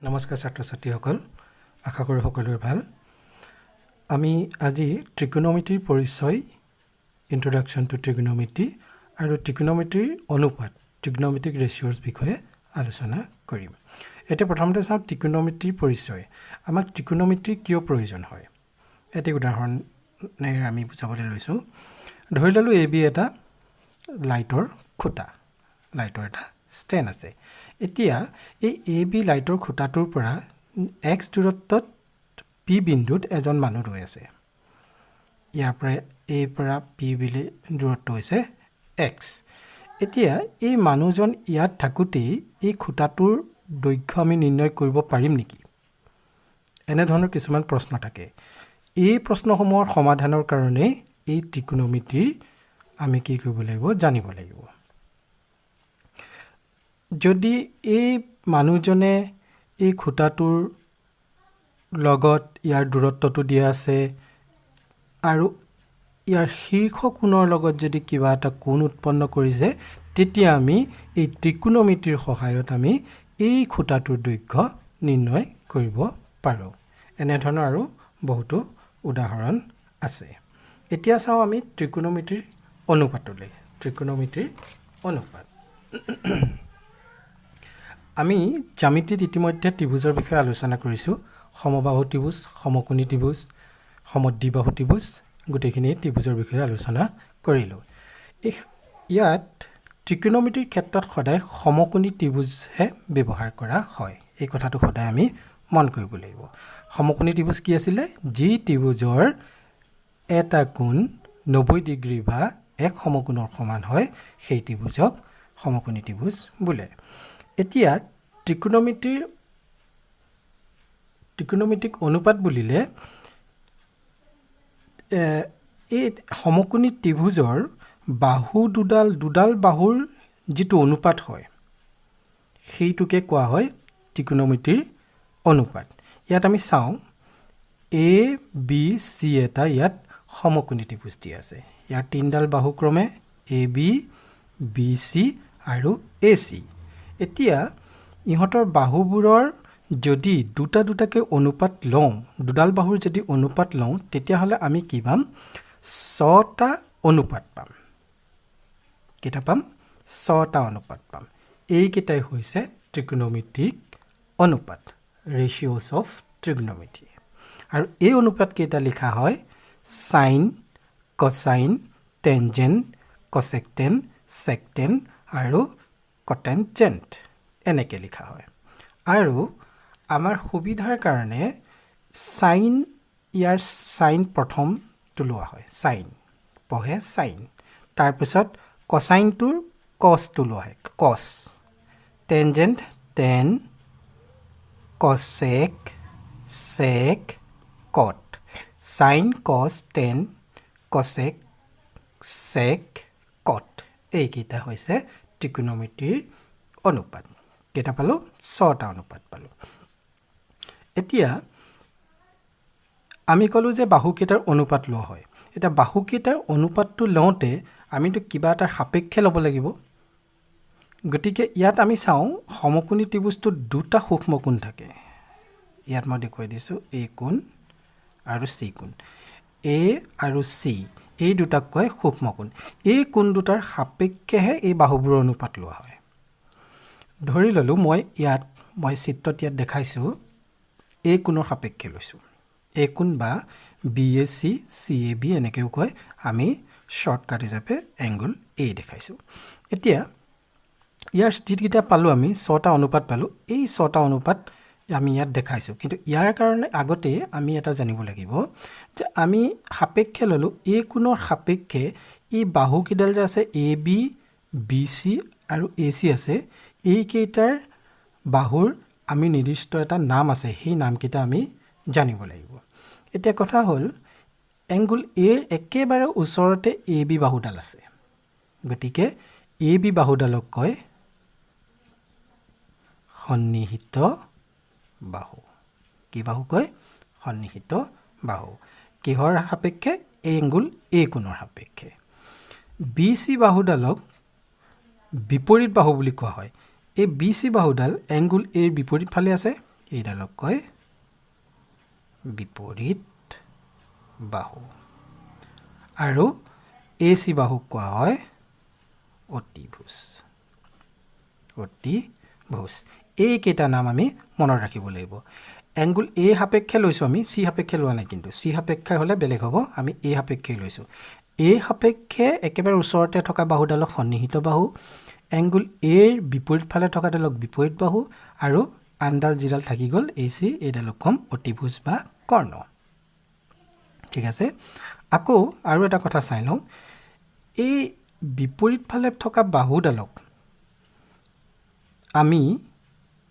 নমস্কাৰ ছাত্ৰ ছাত্ৰীসকল আশা কৰোঁ সকলোৰে ভাল আমি আজি ত্ৰিকোণমিতিৰ পৰিচয় ইন্ট্ৰোডাকশ্যন টু ত্ৰিকোণমিতি আৰু ত্ৰিকোণমিতিৰ অনুপাত ত্ৰিকোণমিতিক ৰেচিঅ'ৰ বিষয়ে আলোচনা কৰিম এতিয়া প্ৰথমতে চাওঁ ত্ৰিকোণমিতিৰ পৰিচয় আমাক ত্ৰিকোণমিতিৰ কিয় প্ৰয়োজন হয় এটি উদাহৰণে আমি বুজাবলৈ লৈছোঁ ধৰি ললোঁ AB এটা লাইটৰ খুঁটা লাইটৰ এটা ষ্টেণ্ড আছে এতিয়া এই AB লাইটৰ খুঁটাটোৰ পৰা x দূৰত্বত P বিন্দুত এজন মানুহ ৰৈ আছে ইয়াৰ পৰা A পৰা P বিলে দূৰত্ব হৈছে x এতিয়া এই মানুহজন ইয়াত থাকুতেই এই খুঁটাটোৰ দৈৰ্ঘ্য আমি নিৰ্ণয় কৰিব পাৰিম নেকি এনে ধৰণৰ কিছুমান প্ৰশ্ন থাকে এই প্ৰশ্নসমূহৰ সমাধানৰ কাৰণে এই ত্ৰিকোণমিতিৰ আমি কি কৰিব লাগিব জানিব লাগিব যদি এই মানুহজনে এই খুঁটাটোৰ লগত ইয়াৰ দূৰত্বটো দিয়া আছে আৰু ইয়াৰ শীৰ্ষ কোণৰ লগত যদি কিবা এটা কোণ উৎপন্ন কৰিছে তেতিয়া আমি এই ত্ৰিকোণমিতিৰ সহায়ত আমি এই খুঁটাটোৰ দৈৰ্ঘ্য নিৰ্ণয় কৰিব পাৰোঁ এনে ধৰণৰ আৰু বহুতো উদাহৰণ আছে এতিয়া চাওঁ আমি ত্ৰিকোণমিতিৰ অনুপাতলৈ ত্ৰিকোণমিতিৰ অনুপাত আমি জ্যামিতিত ইতিমধ্যে ত্ৰিভুজৰ বিষয়ে আলোচনা কৰিছোঁ সমবাহু ত্ৰিভুজ সমকোণী ত্ৰিভুজ সমদ্বিবাহু ত্ৰিভুজ গোটেইখিনি ত্ৰিভুজৰ বিষয়ে আলোচনা কৰিলোঁ ইয়াত ত্ৰিকোণমিতিৰ ক্ষেত্ৰত সদায় সমকোণী ত্ৰিভুজহে ব্যৱহাৰ কৰা হয় এই কথাটো সদায় আমি মন কৰিব লাগিব সমকোণী ত্ৰিভুজ কি আছিলে যি ত্ৰিভুজৰ এটা কোণ 90 ডিগ্ৰী বা এক সমকোণৰ সমান হয় সেই ত্ৰিভুজক সমকোণী ত্ৰিভুজ বোলে এতিয়া ত্ৰিকোণমিতিক অনুপাত বুলিলে এই সমকোণী ত্ৰিভুজৰ বাহু দুডাল বাহুৰ যিটো অনুপাত হয় সেইটোকে কোৱা হয় ত্ৰিকোণমিতিৰ অনুপাত ইয়াত আমি চাওঁ এ বি চি এটা ইয়াত সমকোণী ত্ৰিভুজ দিয়া আছে ইয়াৰ তিনিডাল বাহু ক্ৰমে এ বি বি চি আৰু এ চি এতিয়া ইহঁতৰ বাহুবোৰৰ যদি দুটাকৈ অনুপাত লওঁ দুডাল বাহুৰ যদি অনুপাত লওঁ তেতিয়াহ'লে আমি কি পাম 6টা অনুপাত পাম কেইটা পাম 6টা অনুপাত পাম এইকেইটাই হৈছে ত্ৰিকোণমিতিক অনুপাত ৰেচিঅ'ছ অফ ত্ৰিকোণমিতি আৰু এই অনুপাত কেইটা লিখা হয় সাইন কসাইন টেনজেণ্ট কছেকটেন ছেকটেন আৰু কটেনজেণ্ট এনেকৈ লিখা হয় আৰু আমাৰ সুবিধাৰ কাৰণে ইয়াৰ সাইন প্ৰথমটো লোৱা হয় সাইন পঢ়ে সাইন তাৰপিছত কসাইনটোৰ কছটো লোৱা হয় কছ টেনজেণ্ট টেন কছেক ছেক কট সাইন কছ টেন কছেক ছেক কট এইকেইটা হৈছে ত্ৰিকোণমিতিৰ অনুপাত কেইটা পালোঁ 6টা অনুপাত পালোঁ এতিয়া আমি ক'লোঁ যে বাহুকেইটাৰ অনুপাত লোৱা হয় এতিয়া বাহুকেইটাৰ অনুপাতটো লওঁতে আমিতো কিবা এটাৰ সাপেক্ষে ল'ব লাগিব গতিকে ইয়াত আমি চাওঁ সমকোণী ত্ৰিভুজটোত দুটা সূক্ষ্ম কোণ থাকে ইয়াত মই দেখুৱাই দিছোঁ এ কোণ আৰু চি কোণ এ আৰু চি এই দুটাক কয় সূক্ষ্ম কোণ এই কোণ দুটাৰ সাপেক্ষেহে এই বাহুবোৰৰ অনুপাত লোৱা হয় ধৰি ল'লোঁ মই চিত্ৰত ইয়াত দেখাইছোঁ এই কোণৰ সাপেক্ষে লৈছোঁ এই কোণ বা B A C C A B এনেকৈও কয় আমি শ্বৰ্টকাট হিচাপে এংগুল এ দেখাইছোঁ এতিয়া ইয়াৰ যিকেইটা পালোঁ আমি 6টা অনুপাত পালোঁ এই 6টা অনুপাত আমি ইয়াত দেখাইছোঁ কিন্তু ইয়াৰ কাৰণে আগতে আমি এটা জানিব লাগিব যে আমি সাপেক্ষে ল'লোঁ এই কোণৰ সাপেক্ষে এই বাহুকেইডাল যে আছে এ বি বি চি আৰু এ চি আছে এইকেইটাৰ বাহুৰ আমি নিৰ্দিষ্ট এটা নাম আছে সেই নামকেইটা আমি জানিব লাগিব এতিয়া কথা হ'ল এংগুল এৰ একেবাৰে ওচৰতে এ বি বাহুডাল আছে গতিকে এ বি বাহুডালক কয় সন্নিহিত বাহু কি বাহু কয় সন্নিহিত বাহু কিহৰ সাপেক্ষে এংগুল এ কোণৰ সাপেক্ষে বি চি বাহুডালক বিপৰীত বাহু বুলি কোৱা হয় এই বি চি বাহুডাল এংগুল এৰ বিপৰীত ফালে আছে এইডালক কয় বিপৰীত বাহু আৰু AC বাহুক কোৱা হয় অতিভুজ এইকেইটা নাম আমি মনত ৰাখিব লাগিব এংগুল A সাপেক্ষে লৈছোঁ আমি C সাপেক্ষে লোৱা নাই কিন্তু C সাপেক্ষে হ'লে বেলেগ হ'ব আমি A সাপেক্ষে লৈছোঁ A সাপেক্ষে একেবাৰে ওচৰতে থকা বাহুডালক সন্নিহিত বাহু এংগুল A ৰ বিপৰীত ফালে থকাডালক বিপৰীত বাহু আৰু আনডাল যিডাল থাকি গ'ল AC এইডালক কম অতিভুজ বা কৰ্ণ ঠিক আছে আকৌ আৰু এটা কথা চাই লওঁ এই বিপৰীত ফালে থকা বাহুডালক আমি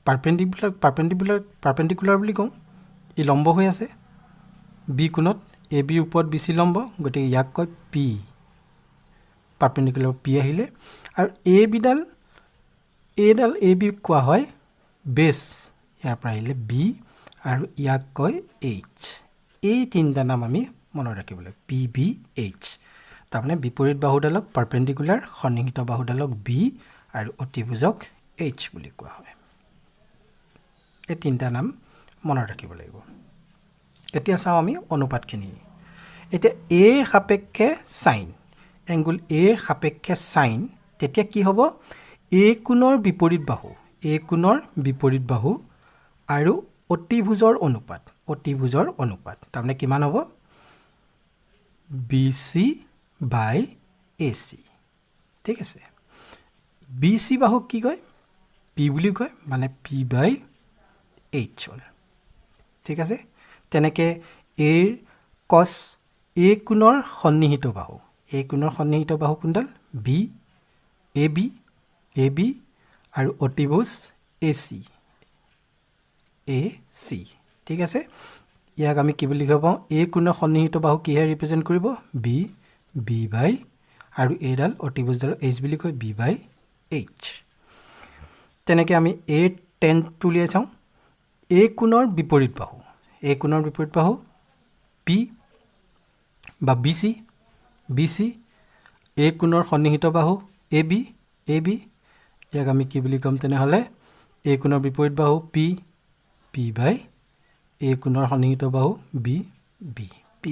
পাৰপেণ্ডিকুলাৰ বুলি কওঁ ই লম্ব হৈ আছে বি কোণত AB ৰ ওপৰত BC লম্ব গতিকে ইয়াক কয় P পাৰপেণ্ডিকুলাৰ P আহিলে আৰু এইডাল AB কোৱা হয় বেছ ইয়াৰ পৰা আহিলে B আৰু ইয়াক কয় H এই তিনিটা নাম আমি মনত ৰাখিব লাগিব PBH তাৰমানে বিপৰীত বাহুডালক পাৰপেণ্ডিকুলাৰ সন্নিহিত বাহুডালক B আৰু অতিভুজক H বুলি কোৱা হয় এই তিনিটা নাম মনত ৰাখিব লাগিব এতিয়া চাওঁ আমি অনুপাতখিনি এতিয়া A ৰ সাপেক্ষে সাইন এংগুল A ৰ সাপেক্ষে সাইন তেতিয়া কি হ'ব A কোণৰ বিপৰীত বাহু আৰু অতিভুজৰ অনুপাত তাৰমানে কিমান হ'ব BC by AC ঠিক আছে BC বাহুক কি কয় P বুলি কয় মানে P by H হ'ল ঠিক আছে তেনেকে A cos A কোণৰ সন্নিহিত বাহু কোনডাল B AB আৰু অতিভুজ AC ঠিক আছে ইয়াক আমি কি বুলি লিখিব পাওঁ A কোণৰ সন্নিহিত বাহু কিহে ৰিপ্ৰেজেণ্ট কৰিব B by আৰু এইডাল অতিভুজডাল H বুলি কয় B by H তেনেকে আমি A tan টো উলিয়াই চাওঁ A কোণৰ বিপৰীত বাহু P বা BC A কোণৰ সন্নিহিত বাহু AB ইয়াক আমি কি বুলি ক'ম তেনেহ'লে A কোণৰ বিপৰীত বাহু P by A কোণৰ সন্নিহিত বাহু B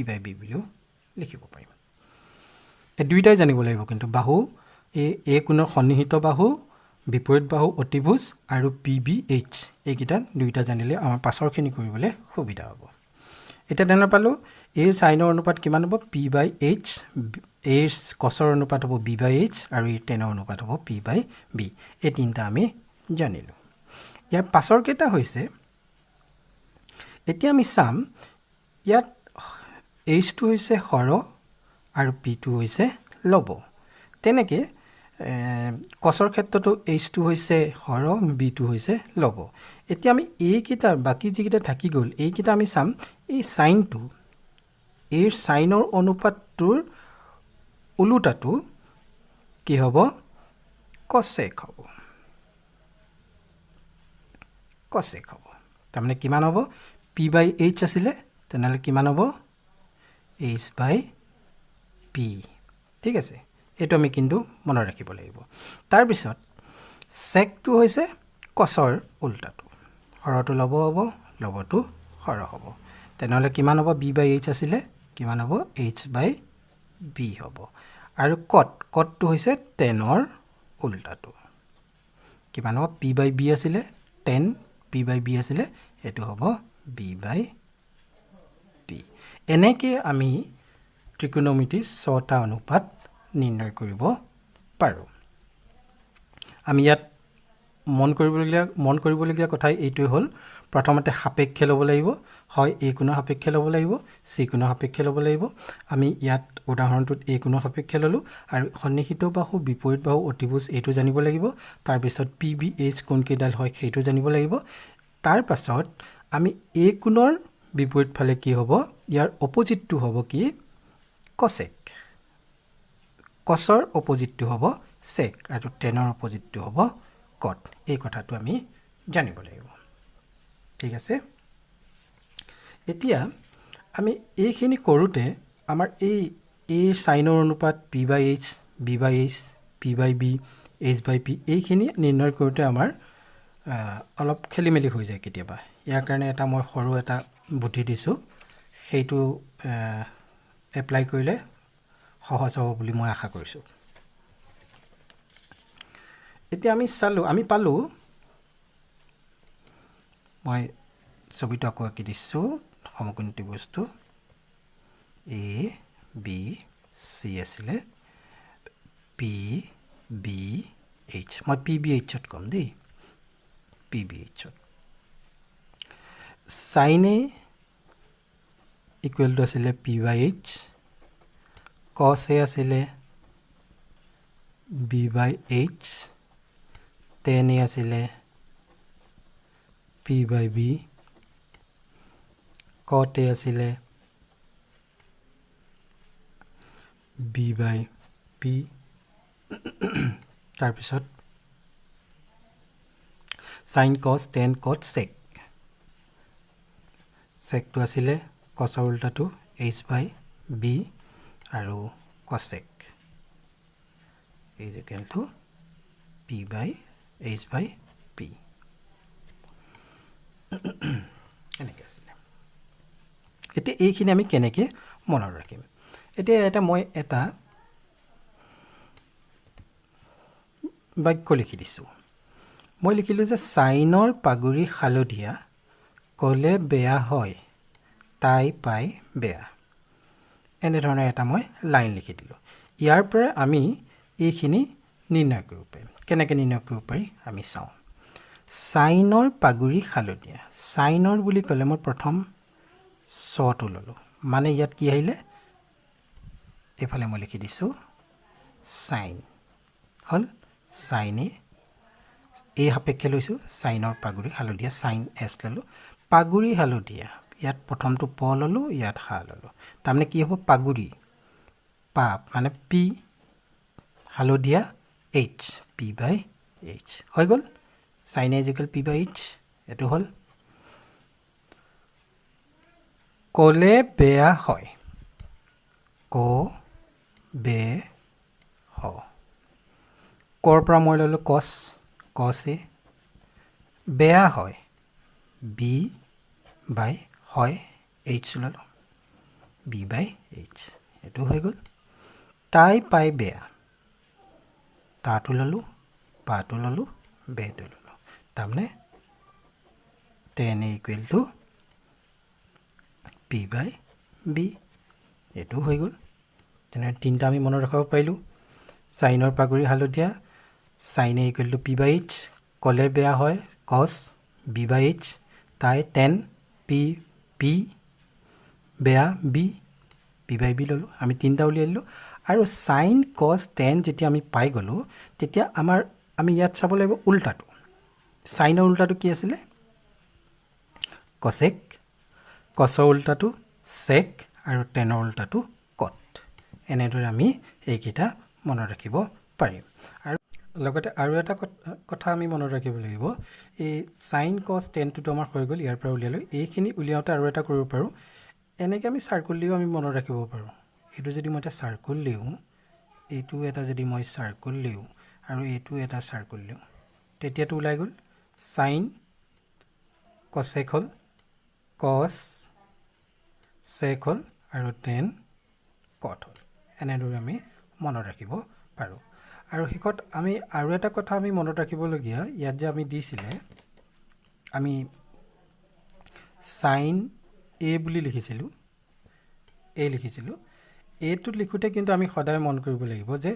by B বুলিও লিখিব পাৰিম এই দুইটাই জানিব লাগিব কিন্তু বাহু A কোণৰ সন্নিহিত বাহু বিপৰীত বাহু অতিভুজ আৰু PBH এইকেইটা দুইটা জানিলে আমাৰ পাছৰখিনি কৰিবলৈ সুবিধা হ'ব এটা তেনে পালো A সাইনৰ অনুপাত কিমান হ'ব P by H A cosৰ অনুপাত হ'ব B by H আৰু A tanৰ অনুপাত হ'ব P by B এই তিনিটা আমি জানিলো ইয়াৰ পাছৰ কেইটা হৈছে এতিয়া আমি চাম ইয়াত H টো হৈছে হৰ আৰু P টো হৈছে লব তেনেকে cosৰ ক্ষেত্ৰটো H টো হৈছে হৰ B টো হৈছে লব এতিয়া আমি এই কেইটা বাকি যিকেইটা থাকি গ'ল এই কেইটা আমি চাম এই সাইনটো এই সাইনৰ অনুপাতটোৰ উলুটাটো কি হ'ব cosec হ'ব তাৰমানে কিমান হ'ব P by H আছিলে তেনেহ'লে কিমান হ'ব H by P ঠিক আছে এইটো আমি কিন্তু মনত ৰাখিব লাগিব তাৰ পিছত secটো হৈছে cosৰ উল্টাটো হৰটো লব হ'ব লবটো হৰ হ'ব তেনেহ'লে কিমান হ'ব B by H আছিলে কিমান হ'ব H by B হ'ব আৰু cotটো হৈছে tanৰ উল্টাটো কিমান হ'ব P by B আছিলে tan P by B আছিলে এটো হ'ব B by P এনেকে আমি ত্ৰিকোণমিতিৰ 6টা অনুপাত নিৰ্ণয় কৰিব পাৰো আমি ইয়াত মন কৰিবলগীয়া কথা এইটোই হ'ল প্ৰথমতে সাপেক্ষে ল'ব লাগিব হয় A কোণৰ সাপেক্ষে ল'ব লাগিব C কোণৰ সাপেক্ষে ল'ব লাগিব আমি ইয়াত উদাহৰণটোত A কোণৰ সাপেক্ষে ললো আৰু সন্নিহিত বাহু বিপৰীত বাহু অতিভুজ এইটো জানিব লাগিব তাৰ পিছত PBH কোণ কেইডাল হয় সেইটো জানিব লাগিব তাৰ পাছত আমি A কোণৰ বিপৰীত ফালে কি হ'ব ইয়াৰ অপজিটটো হ'ব কি cosec cosৰ অপজিটটো হ'ব sec আৰু tanৰ অপজিটটো হ'ব cot এই কথাটো আমি জানিব লাগিব ঠিক আছে এতিয়া আমি এইখিনি কৰোতে আমাৰ এই সাইনৰ অনুপাত P by H B by H P by B H by P এইখিনি নিৰ্ণয় কৰোতে আমাৰ অলপ খেলিমেলি হৈ যায় কেতিয়াবা ইয়াৰ কাৰণে এটা মই সৰু এটা বুদ্ধি দিছোঁ সেইটো এপ্লাই কৰিলে সহজ হ'ব বুলি মই আশা কৰিছোঁ এতিয়া আমি পালোঁ মই ছবিটো আকৌ আঁকি দিছোঁ সমকোণী ত্ৰিভুজটো এ বি চি আছিলে পি বি এইচ মই পি বি এইচত ক'ম দেই পি বি এইচত সাইন এ ইকুৱেল টু আছিলে P by H cos A আছিলে B by H tan A আছিলে P by B cot A আছিলে বি বাই পি তাৰপিছত sine cos tan cot sec চেকটো আছিলে কছৰ উল্টাটো এইচ বাই বি আৰু cosec equal to P by H by P এনেকৈ আছিলে এতিয়া এইখিনি আমি কেনেকৈ মনত ৰাখিম এতিয়া মই এটা বাক্য লিখি দিছোঁ মই লিখিলোঁ যে চাইনৰ পাগুৰি হালধীয়া ক'লে বেয়া হয় তাই পাই বেয়া এনেধৰণৰ এটা মই লাইন লিখি দিলোঁ ইয়াৰ পৰা আমি এইখিনি নিৰ্ণয় কৰিব পাৰিম কেনেকৈ নিৰ্ণয় কৰিব পাৰি আমি চাওঁ চাইনৰ পাগুৰি হালধীয়া চাইনৰ বুলি ক'লে মই প্ৰথম চটো ল'লোঁ মানে ইয়াত কি আহিলে এইফালে মই লিখি দিছোঁ চাইন হ'ল চাইনে এই সাপেক্ষে লৈছোঁ চাইনৰ পাগুৰি হালধীয়া চাইন এছ ল'লোঁ পাগুৰি হালধীয়া ইয়াত প্ৰথমটো প ল'লোঁ ইয়াত হা ল'লোঁ তাৰমানে কি হ'ব পাগুৰি পা মানে পি হালধীয়া এইচ পি বাই এইচ হৈ গ'ল sign A equal P by H এইটো হ'ল ক'লে বেয়া হয় ক বে হ ক'ৰ পৰা মই ল'লোঁ কছ কছে বেয়া হয় বি বাই হয় এইচ ল'লোঁ বি বাই এইচ এইটো হৈ গ'ল তাই পাই বেয়া তাতো ল'লোঁ পাটো ল'লোঁ বেটো ল'লোঁ তাৰমানে tan A equal to P by B এইটো হৈ গ'ল তেনে তিনিটা আমি মনত ৰাখিব পাৰিলোঁ চাইনৰ পাগুৰি হালধীয়া sine A equal to P by H ক'লে বেয়া হয় কছ বি বাই এইচ তাই টেন পি পি বেয়া বি পি বাই বি ল'লোঁ আমি তিনিটা উলিয়াই দিলোঁ আৰু চাইন কছ টেন যেতিয়া আমি পাই গ'লোঁ তেতিয়া আমি ইয়াত চাব লাগিব উল্টাটো চাইনৰ উল্টাটো কি আছিলে কছেক কছৰ উল্টাটো চেক আৰু টেনৰ উল্টাটো কট এনেদৰে আমি এইকেইটা মনত ৰাখিব পাৰিম আৰু লগতে আৰু এটা কথা আমি মনত ৰাখিব লাগিব এই চাইন কছ টেনটোতো আমাৰ হৈ গ'ল ইয়াৰ পৰা উলিয়ালোঁ এইখিনি উলিয়াওঁতে আৰু এটা কৰিব পাৰোঁ এনেকৈ আমি চাৰ্কুল দিও আমি মনত ৰাখিব পাৰোঁ এইটো যদি মই এটা চাৰ্কুল দিওঁ এইটো এটা যদি মই চাৰ্কুল দিওঁ আৰু এইটো এটা চাৰ্কুল দিওঁ তেতিয়াতো ওলাই গ'ল চাইন কছেক হ'ল কছ চেক হ'ল আৰু টেন কট হ'ল এনেদৰে আমি মনত ৰাখিব পাৰোঁ আৰু শেষত আমি আৰু এটা কথা আমি মনত ৰাখিবলগীয়া ইয়াত যে আমি দিছিলে আমি চাইন এ বুলি লিখিছিলোঁ এইটোত লিখোঁতে কিন্তু আমি সদায় মন কৰিব লাগিব যে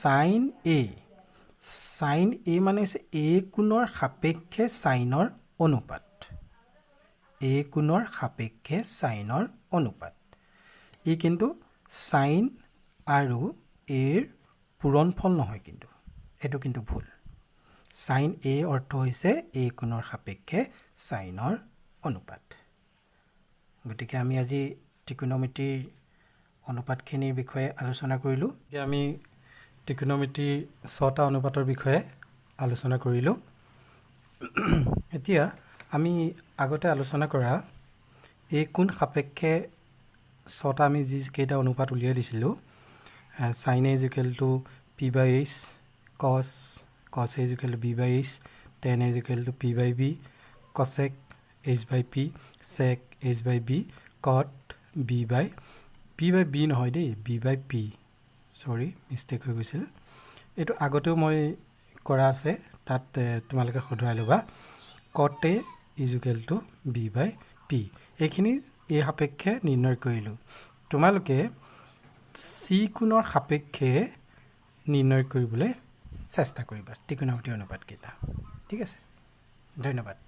চাইন এ মানে হৈছে এ কোণৰ সাপেক্ষে চাইনৰ অনুপাত এ কোণৰ সাপেক্ষে চাইনৰ অনুপাত ই কিন্তু চাইন আৰু এৰ পূৰণফল নহয় কিন্তু এইটো কিন্তু ভুল চাইন এ অৰ্থ হৈছে এ কোণৰ সাপেক্ষে চাইনৰ অনুপাত গতিকে আমি আজি ত্ৰিকোণমিতিৰ অনুপাতখিনিৰ বিষয়ে আলোচনা কৰিলোঁ এতিয়া আমি ত্ৰিকোণমিতিৰ 6টা অনুপাতৰ বিষয়ে আলোচনা কৰিলোঁ এতিয়া আমি আগতে আলোচনা কৰা এই কোণ সাপেক্ষে 6টা আমি যিকেইটা অনুপাত উলিয়াই দিছিলোঁ sine A equal to P by H cos A equal to B by H tan A equal to P by B cosec h/p sec h/b cot b/b নহয় দেই b/p সৰি মিষ্টেক হৈ গৈছিল এইটো আগতেও মই কৰা আছে তাত তোমালোকে সধুৱাই ল'বা cot a = b/p এইখিনি এই সাপেক্ষে নিৰ্ণয় কৰিলোঁ তোমালোকে c কোণৰ সাপেক্ষে নিৰ্ণয় কৰিবলৈ চেষ্টা কৰিবা ত্ৰিকোণমিতিৰ অনুপাতকেইটা ঠিক আছে ধন্যবাদ